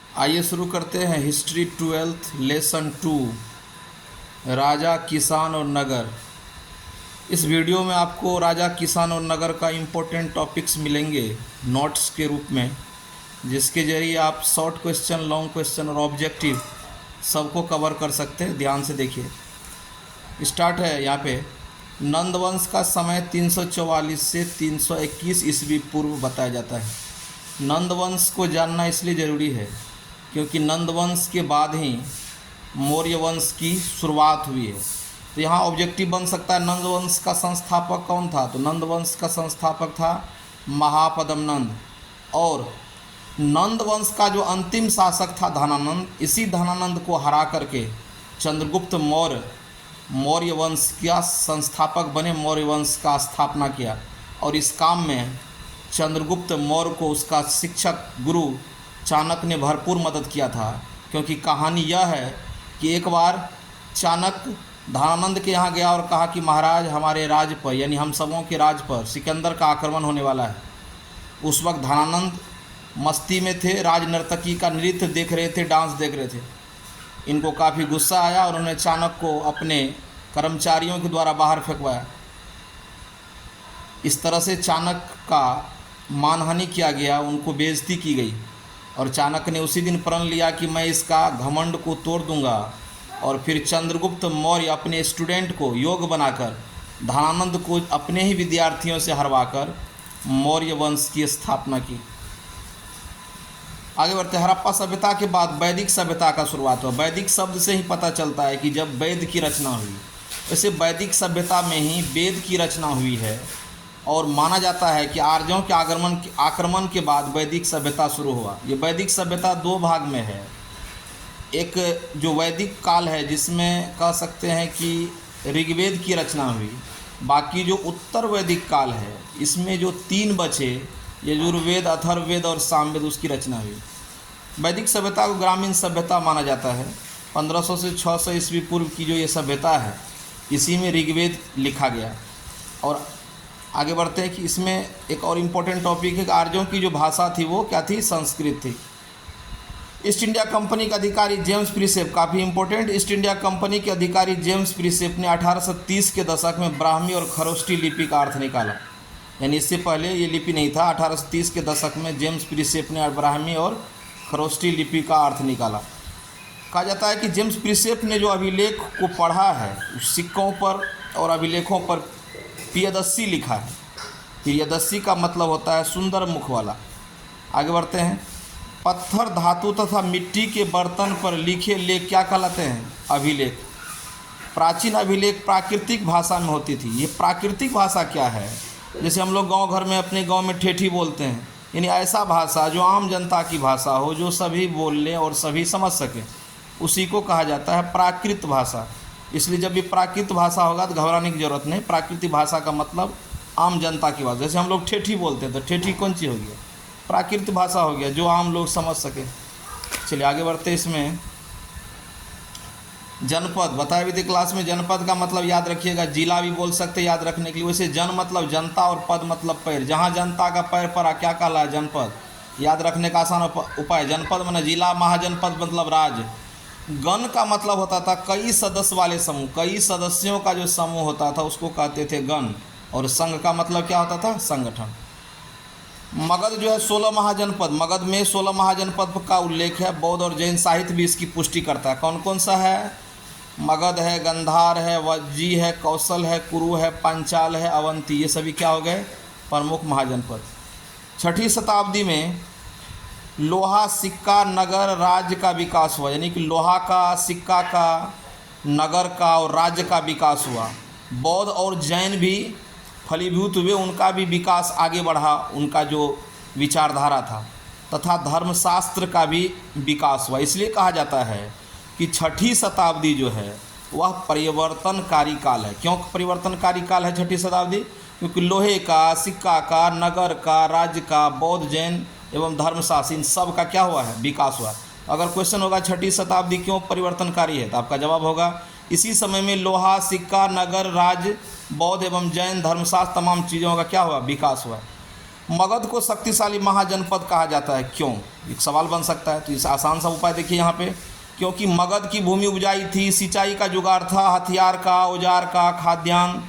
आइए शुरू करते हैं हिस्ट्री 12th लेसन 2 राजा किसान और नगर। इस वीडियो में आपको राजा किसान और नगर का इम्पोर्टेंट टॉपिक्स मिलेंगे नोट्स के रूप में, जिसके जरिए आप शॉर्ट क्वेश्चन, लॉन्ग क्वेश्चन और ऑब्जेक्टिव सबको कवर कर सकते हैं। ध्यान से देखिए। स्टार्ट है यहाँ पे। नंदवंश का समय 344 से 321 ईस्वी पूर्व बताया जाता है। नंदवंश को जानना इसलिए ज़रूरी है क्योंकि नंदवंश के बाद ही मौर्य वंश की शुरुआत हुई है। तो यहाँ ऑब्जेक्टिव बन सकता है नंदवंश का संस्थापक कौन था। तो नंदवंश का संस्थापक था महापद्म नंद, और नंदवंश का जो अंतिम शासक था धनानंद, इसी धनानंद को हरा करके चंद्रगुप्त मौर्य वंश का संस्थापक बने, मौर्य वंश का स्थापना किया। और इस काम में चंद्रगुप्त मौर्य को उसका शिक्षक गुरु चाणक्य ने भरपूर मदद किया था। क्योंकि कहानी यह है कि एक बार चाणक्य धनानंद के यहाँ गया और कहा कि महाराज, हमारे राज पर, यानी हम सबों के राज पर सिकंदर का आक्रमण होने वाला है। उस वक्त धनानंद मस्ती में थे, राज नर्तकी का नृत्य देख रहे थे, डांस देख रहे थे। इनको काफ़ी गुस्सा आया और उन्होंने चाणक्य को अपने कर्मचारियों के द्वारा बाहर फेंकवाया। इस तरह से चाणक्य का मानहानि किया गया, उनको बेइज्जती की गई। और चाणक्य ने उसी दिन प्रण लिया कि मैं इसका घमंड को तोड़ दूंगा। और फिर चंद्रगुप्त मौर्य अपने स्टूडेंट को योग बनाकर धनानंद को अपने ही विद्यार्थियों से हरवाकर मौर्य वंश की स्थापना की। आगे बढ़ते। हड़प्पा सभ्यता के बाद वैदिक सभ्यता का शुरुआत हुआ। वैदिक शब्द से ही पता चलता है कि जब वेद की रचना हुई, वैसे वैदिक सभ्यता में ही वेद की रचना हुई है। और माना जाता है कि आर्यों के आक्रमण के बाद वैदिक सभ्यता शुरू हुआ। ये वैदिक सभ्यता दो भाग में है। एक जो वैदिक काल है, जिसमें कह सकते हैं कि ऋग्वेद की रचना हुई। बाकी जो उत्तर वैदिक काल है, इसमें जो तीन बचे, यजुर्वेद, अथर्ववेद और सामवेद, उसकी रचना हुई। वैदिक सभ्यता को ग्रामीण सभ्यता माना जाता है। 1500 से 600 ईस्वी पूर्व की जो ये सभ्यता है, इसी में ऋग्वेद लिखा गया। और आगे बढ़ते हैं कि इसमें एक और इम्पोर्टेंट टॉपिक है कि आर्यों की जो भाषा थी वो क्या थी, संस्कृत थी। ईस्ट इंडिया कंपनी के अधिकारी जेम्स प्रिसेप, काफ़ी इम्पोर्टेंट, ईस्ट इंडिया कंपनी के अधिकारी जेम्स प्रिसेप ने 1830 के दशक में ब्राह्मी और खरोष्टी लिपि का अर्थ निकाला। यानी इससे पहले ये लिपि नहीं था। 1830 के दशक में जेम्स प्रिसेप ने ब्राह्मी और खरोष्टी लिपि का अर्थ निकाला। कहा जाता है कि जेम्स प्रिसेप ने जो अभिलेख को पढ़ा है, उस सिक्कों पर और अभिलेखों पर प्रियदर्शी लिखा है। प्रियदर्शी का मतलब होता है सुंदर मुख वाला। आगे बढ़ते हैं। पत्थर, धातु तथा मिट्टी के बर्तन पर लिखे लेख क्या कहलाते हैं, अभिलेख। प्राचीन अभिलेख प्राकृतिक भाषा में होती थी। ये प्राकृतिक भाषा क्या है, जैसे हम लोग गांव घर में अपने गांव में ठेठी बोलते हैं, यानी ऐसा भाषा जो आम जनता की भाषा हो, जो सभी बोल लें और सभी समझ सकें, उसी को कहा जाता है प्राकृत भाषा। इसलिए जब भी प्राकृत भाषा होगा तो घबराने की ज़रूरत नहीं। प्राकृतिक भाषा का मतलब आम जनता की भाषा। जैसे हम लोग ठेठी बोलते हैं, तो ठेठी कौन सी हो गया, प्राकृतिक भाषा हो गया, जो आम लोग समझ सकें। चलिए आगे बढ़ते। इसमें जनपद बताया भी थे क्लास में। जनपद का मतलब याद रखिएगा, जिला भी बोल सकते याद रखने के लिए। वैसे जन मतलब जनता और पद मतलब पैर। जहाँ जनता का पैर पड़ा क्या कहला है, जनपद। याद रखने का आसान उपाय, जनपद माने जिला, महाजनपद मतलब राज्य। गण का मतलब होता था कई सदस्य वाले समूह, कई सदस्यों का जो समूह होता था उसको कहते थे गण। और संघ का मतलब क्या होता था, संगठन। मगध जो है 16 महाजनपद, मगध में 16 महाजनपद का उल्लेख है। बौद्ध और जैन साहित्य भी इसकी पुष्टि करता है। कौन कौन सा है, मगध है, गंधार है, वज्जी है, कौशल है, कुरु है, पांचाल है, अवंती, ये सभी क्या हो गए, प्रमुख महाजनपद। 6ठी शताब्दी में लोहा, सिक्का, नगर, राज्य का विकास हुआ। यानी कि लोहा का, सिक्का का, नगर का और राज्य का विकास हुआ। बौद्ध और जैन भी फलीभूत हुए, उनका भी विकास आगे बढ़ा, उनका जो विचारधारा था। तथा धर्मशास्त्र का भी विकास हुआ। इसलिए कहा जाता है कि 6ठी शताब्दी जो है वह परिवर्तनकारी काल है। क्यों परिवर्तनकारी काल है 6ठी शताब्दी, क्योंकि लोहे का, सिक्का का, नगर का, राज्य का, बौद्ध, जैन एवं धर्मशास्त्र, इन सब का क्या हुआ है, विकास हुआ। अगर क्वेश्चन होगा 6ठी शताब्दी क्यों परिवर्तनकारी है, तो आपका जवाब होगा इसी समय में लोहा, सिक्का, नगर, राज्य, बौद्ध एवं जैन, धर्मशास्त्र, तमाम चीज़ों का क्या हुआ, विकास हुआ। मगध को शक्तिशाली महाजनपद कहा जाता है, क्यों? एक सवाल बन सकता है। तो इस आसान सा उपाय देखिए यहाँ पे, क्योंकि मगध की भूमि उपजाई थी, सिंचाई का जुगाड़ था, हथियार का, औजार का, खाद्यान्न,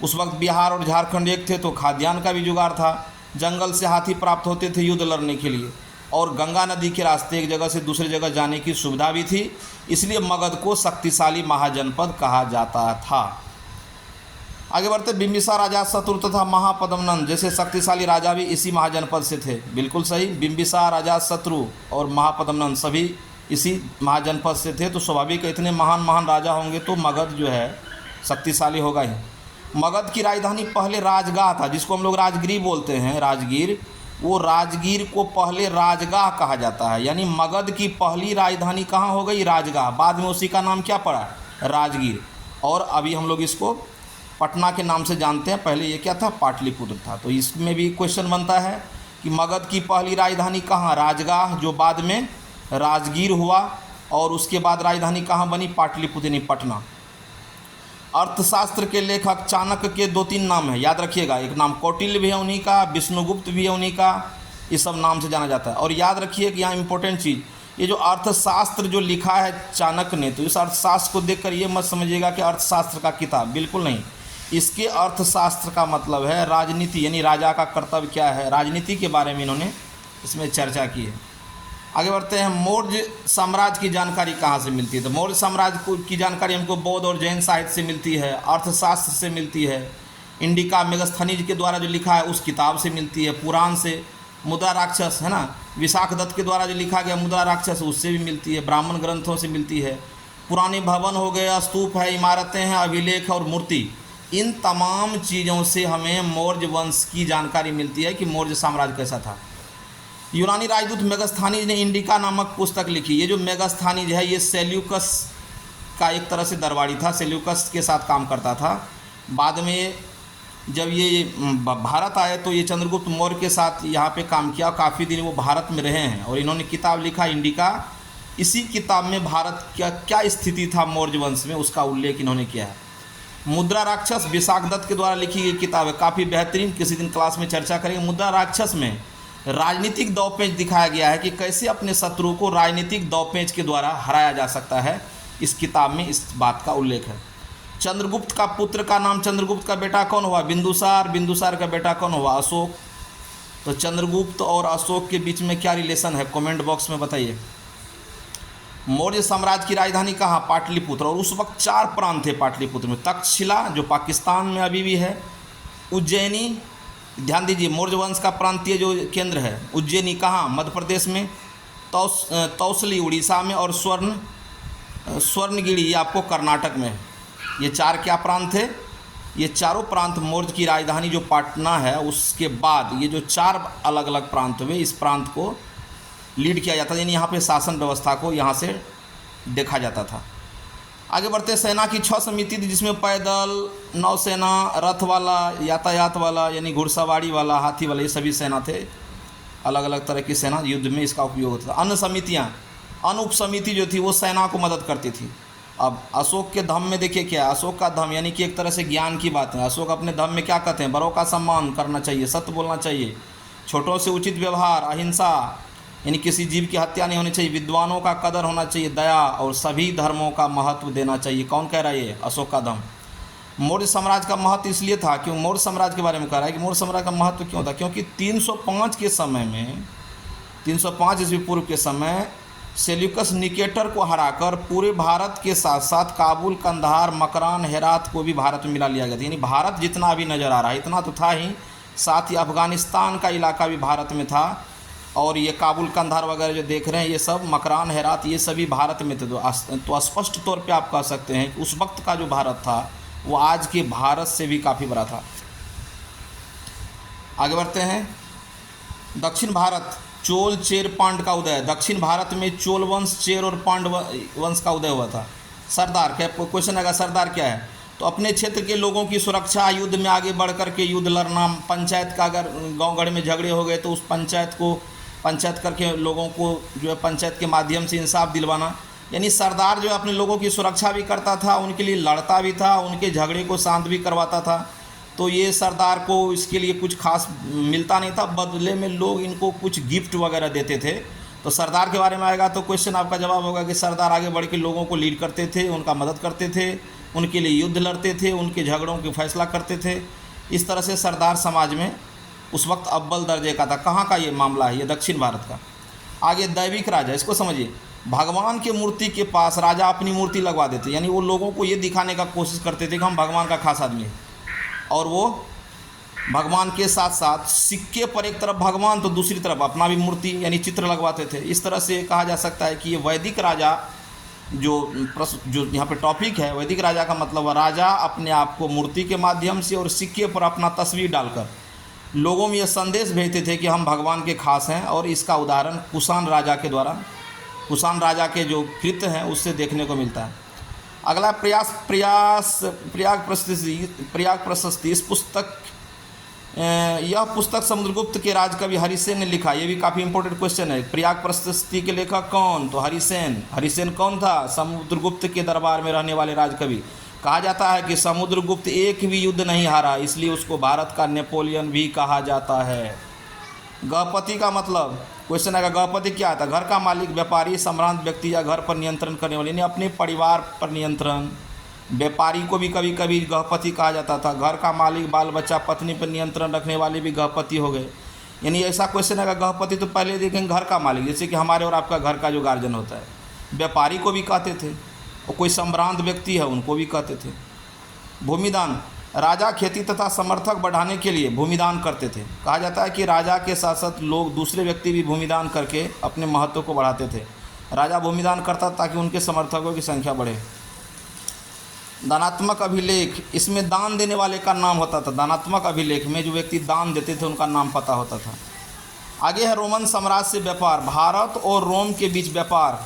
उस वक्त बिहार और झारखंड एक थे तो खाद्यान्न का भी जुगाड़ था, जंगल से हाथी प्राप्त होते थे युद्ध लड़ने के लिए, और गंगा नदी के रास्ते एक जगह से दूसरी जगह जाने की सुविधा भी थी, इसलिए मगध को शक्तिशाली महाजनपद कहा जाता था। आगे बढ़ते, बिंबिसार, अजातशत्रु तथा महापद्मनंद जैसे शक्तिशाली राजा भी इसी महाजनपद से थे। बिल्कुल सही, बिंबिसार, अजातशत्रु और महापद्मनंद सभी इसी महाजनपद से थे। तो स्वाभाविक है, इतने महान महान राजा होंगे तो मगध जो है शक्तिशाली होगा ही। मगध की राजधानी पहले राजगाह था, जिसको हम लोग राजगिरी बोलते हैं, राजगीर, वो राजगीर को पहले राजगाह कहा जाता है। यानी मगध की पहली राजधानी कहाँ हो गई? राजगाह। बाद में उसी का नाम क्या पड़ा? राजगीर। और अभी हम लोग इसको पटना के नाम से जानते हैं, पहले ये क्या था? पाटलिपुत्र था। तो इसमें भी क्वेश्चन बनता है कि मगध की पहली राजधानी कहाँ? राजगाह, जो बाद में राजगीर हुआ, और उसके बाद राजधानी कहाँ बनी? पाटलिपुत्र यानी पटना। अर्थशास्त्र के लेखक चाणक्य के 2-3 नाम हैं, याद रखिएगा। एक नाम कौटिल्य भी है उन्हीं का, विष्णुगुप्त भी है उन्हीं का, इस सब नाम से जाना जाता है। और याद रखिए कि यहाँ इंपॉर्टेंट चीज़, ये जो अर्थशास्त्र जो लिखा है चाणक्य ने, तो इस अर्थशास्त्र को देखकर ये मत समझिएगा कि अर्थशास्त्र का किताब, बिल्कुल नहीं। इसके अर्थशास्त्र का मतलब है राजनीति, यानी राजा का कर्तव्य क्या है, राजनीति के बारे में इन्होंने इसमें चर्चा की है। आगे बढ़ते हैं, मौर्य साम्राज्य की जानकारी कहाँ से मिलती है? तो मौर्य साम्राज्य की जानकारी हमको बौद्ध और जैन साहित्य से मिलती है, अर्थशास्त्र से मिलती है, इंडिका मेगास्थनीज के द्वारा जो लिखा है उस किताब से मिलती है, पुराण से, मुद्रा राक्षस है ना, विशाख दत्त के द्वारा जो लिखा गया मुद्रा राक्षस, उससे भी मिलती है, ब्राह्मण ग्रंथों से मिलती है, पुराने भवन हो गए, स्तूप है, इमारतें हैं, अभिलेख और मूर्ति, इन तमाम चीज़ों से हमें मौर्य वंश की जानकारी मिलती है कि मौर्य साम्राज्य कैसा था। यूनानी राजदूत मेगास्थनीज ने इंडिका नामक पुस्तक लिखी। ये जो मेगास्थनीज है ये सेल्यूकस का एक तरह से दरबारी था, सेल्यूकस के साथ काम करता था। बाद में जब ये भारत आए तो ये चंद्रगुप्त मौर्य के साथ यहाँ पे काम किया, काफ़ी दिन वो भारत में रहे हैं, और इन्होंने किताब लिखा इंडिका। इसी किताब में भारत क्या क्या स्थिति था मौर्य वंश में, उसका उल्लेख इन्होंने किया है। मुद्रा राक्षस विशाख दत्त के द्वारा लिखी गई किताब है, काफ़ी बेहतरीन, किसी दिन क्लास में चर्चा करेंगे। मुद्रा राक्षस में राजनीतिक दांवपेच दिखाया गया है कि कैसे अपने शत्रु को राजनीतिक दांवपेच के द्वारा हराया जा सकता है। इस किताब में इस बात का उल्लेख है। चंद्रगुप्त का पुत्र का नाम, चंद्रगुप्त का बेटा कौन हुआ? बिंदुसार। बिंदुसार का बेटा कौन हुआ? अशोक। तो चंद्रगुप्त और अशोक के बीच में क्या रिलेशन है? कमेंट बॉक्स में बताइए। मौर्य साम्राज्य की राजधानी कहाँ? पाटलिपुत्र। और उस वक्त 4 प्रांत थे पाटलिपुत्र में, तक्षशिला जो पाकिस्तान में अभी भी है, उज्जैनी, ध्यान दीजिए मौर्य वंश का प्रांतीय जो केंद्र है उज्जैनी कहाँ? मध्य प्रदेश में, तौसली उड़ीसा में, और स्वर्णगिरी ये आपको कर्नाटक में है। ये 4 क्या प्रांत थे? ये चारों प्रांत मौर्य की राजधानी जो पटना है उसके बाद ये जो 4 अलग अलग प्रांत हुए, इस प्रांत को लीड किया जाता था, यानी यहाँ पे शासन व्यवस्था को यहाँ से देखा जाता था। आगे बढ़ते, सेना की 6 समिति थी, जिसमें पैदल, नौसेना, रथ वाला, यातायात वाला यानी घुड़सवारी वाला, हाथी वाला, ये सभी सेना थे। अलग अलग तरह की सेना युद्ध में इसका उपयोग होता था। अन्य समितियाँ, अन्य उप समिति जो थी वो सेना को मदद करती थी। अब अशोक के धम्म में देखिए क्या है, अशोक का धम्म यानी कि एक तरह से ज्ञान की बात है। अशोक अपने धम्म में क्या कहते हैं? बड़ों का सम्मान करना चाहिए, सत्य बोलना चाहिए, छोटों से उचित व्यवहार, अहिंसा यानी किसी जीव की हत्या नहीं होनी चाहिए, विद्वानों का कदर होना चाहिए, दया, और सभी धर्मों का महत्व देना चाहिए। कौन कह रहा है? ये अशोक का धम्म। मौर्य साम्राज्य का महत्व इसलिए था, क्यों मौर्य साम्राज्य के बारे में कह रहा है कि मौर्य साम्राज्य का महत्व क्यों था? क्योंकि 305 के समय में, 305 ईस्वी पूर्व के समय सेल्यूकस निकेटर को हराकर पूरे भारत के साथ साथ काबुल, कंधार, मकरान, हेरात को भी भारत में मिला लिया गया था। यानी भारत जितना अभी नज़र आ रहा है इतना तो था ही, साथ ही अफगानिस्तान का इलाका भी भारत में था, और ये काबुल, कंधार वगैरह जो देख रहे हैं ये सब, मकरान, हेरात, ये सभी भारत में थे। तो स्पष्ट तौर पे आप कह सकते हैं कि उस वक्त का जो भारत था वो आज के भारत से भी काफ़ी बड़ा था। आगे बढ़ते हैं, दक्षिण भारत, चोल, चेर, पांड का उदय। दक्षिण भारत में चोल वंश, चेर और पांड वंश का उदय हुआ था। सरदार, क्या क्वेश्चन आएगा, सरदार क्या है? तो अपने क्षेत्र के लोगों की सुरक्षा, युद्ध में आगे बढ़ कर के युद्ध लड़ना, पंचायत का अगर गाँव-गढ़ में झगड़े हो गए तो उस पंचायत करके लोगों को जो है पंचायत के माध्यम से इंसाफ दिलवाना। यानी सरदार जो है अपने लोगों की सुरक्षा भी करता था, उनके लिए लड़ता भी था, उनके झगड़े को शांत भी करवाता था। तो ये सरदार को इसके लिए कुछ खास मिलता नहीं था, बदले में लोग इनको कुछ गिफ्ट वगैरह देते थे। तो सरदार के बारे में आएगा तो क्वेश्चन आपका जवाब होगा कि सरदार आगे बढ़ के लोगों को लीड करते थे, उनका मदद करते थे, उनके लिए युद्ध लड़ते थे, उनके झगड़ों की फैसला करते थे। इस तरह से सरदार समाज में उस वक्त अव्वल दर्जे का था। कहाँ का ये मामला है? ये दक्षिण भारत का। आगे दैविक राजा, इसको समझिए। भगवान के मूर्ति के पास राजा अपनी मूर्ति लगवा देते, यानी वो लोगों को ये दिखाने का कोशिश करते थे कि हम भगवान का खास आदमी हैं, और वो भगवान के साथ साथ सिक्के पर एक तरफ भगवान तो दूसरी तरफ अपना भी मूर्ति यानी चित्र लगवाते थे। इस तरह से कहा जा सकता है कि ये वैदिक राजा जो यहाँ पे टॉपिक है, वैदिक राजा का मतलब राजा अपने आप को मूर्ति के माध्यम से और सिक्के पर अपना तस्वीर डालकर लोगों में यह संदेश भेजते थे कि हम भगवान के खास हैं। और इसका उदाहरण कुषाण राजा के द्वारा, कुषाण राजा के जो कृत्य हैं उससे देखने को मिलता है। अगला प्रयाग प्रशस्ति। इस पुस्तक यह पुस्तक समुद्रगुप्त के राजकवि हरिसेन ने लिखा। ये भी काफ़ी इंपॉर्टेंट क्वेश्चन है। प्रयाग प्रशस्ति के लेखक कौन? तो हरिसेन। हरिसेन कौन था? समुद्रगुप्त के दरबार में रहने वाले राजकवि। कहा जाता है कि समुद्रगुप्त एक भी युद्ध नहीं हारा, इसलिए उसको भारत का नेपोलियन भी कहा जाता है। गृहपति का मतलब क्वेश्चन आएगा, गृहपति क्या आता है? घर का मालिक, व्यापारी, सम्रांत व्यक्ति या घर पर नियंत्रण करने वाले, यानी अपने परिवार पर नियंत्रण। व्यापारी को भी कभी कभी गृहपति कहा जाता था। घर का मालिक, बाल बच्चा, पत्नी पर नियंत्रण रखने वाले भी गृहपति हो गए। यानी ऐसा क्वेश्चन आएगा, गृहपति तो पहले देखेंगे घर का मालिक, जैसे कि हमारे और आपका घर का जो गार्जियन होता है। व्यापारी को भी कहते थे, और कोई सम्रांत व्यक्ति है उनको भी कहते थे। भूमिदान, राजा खेती तथा समर्थक बढ़ाने के लिए भूमिदान करते थे। कहा जाता है कि राजा के साथ साथ लोग दूसरे व्यक्ति भी भूमिदान करके अपने महत्व को बढ़ाते थे। राजा भूमिदान करता ताकि उनके समर्थकों की संख्या बढ़े। दानात्मक अभिलेख, इसमें दान देने वाले का नाम होता था। दानात्मक अभिलेख में जो व्यक्ति दान देते थे उनका नाम पता होता था। आगे है रोमन साम्राज्य से व्यापार। भारत और रोम के बीच व्यापार।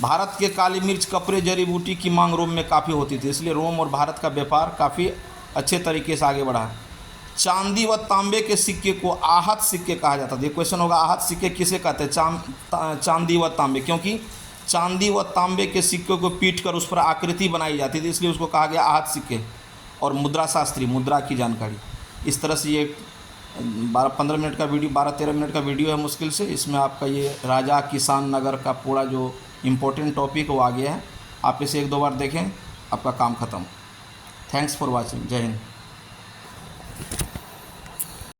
भारत के काली मिर्च, कपड़े, जड़ी बूटी की मांग रोम में काफ़ी होती थी, इसलिए रोम और भारत का व्यापार काफ़ी अच्छे तरीके से आगे बढ़ा। चांदी व तांबे के सिक्के को आहत सिक्के कहा जाता था। ये क्वेश्चन होगा, आहत सिक्के किसे कहते हैं? चांदी व तांबे, क्योंकि चांदी व तांबे के सिक्के को पीट कर उस पर आकृति बनाई जाती थी, इसलिए उसको कहा गया आहत सिक्के। और मुद्रा शास्त्री, मुद्रा की जानकारी। इस तरह से ये 12-15 मिनट का वीडियो, 12-13 मिनट का वीडियो है मुश्किल से। इसमें आपका ये राजा किसान नगर का पूरा जो इम्पोर्टेंट टॉपिक वो आ गया है। आप इसे 1-2 बार देखें, आपका काम ख़त्म। Thanks for watching. जय हिंद।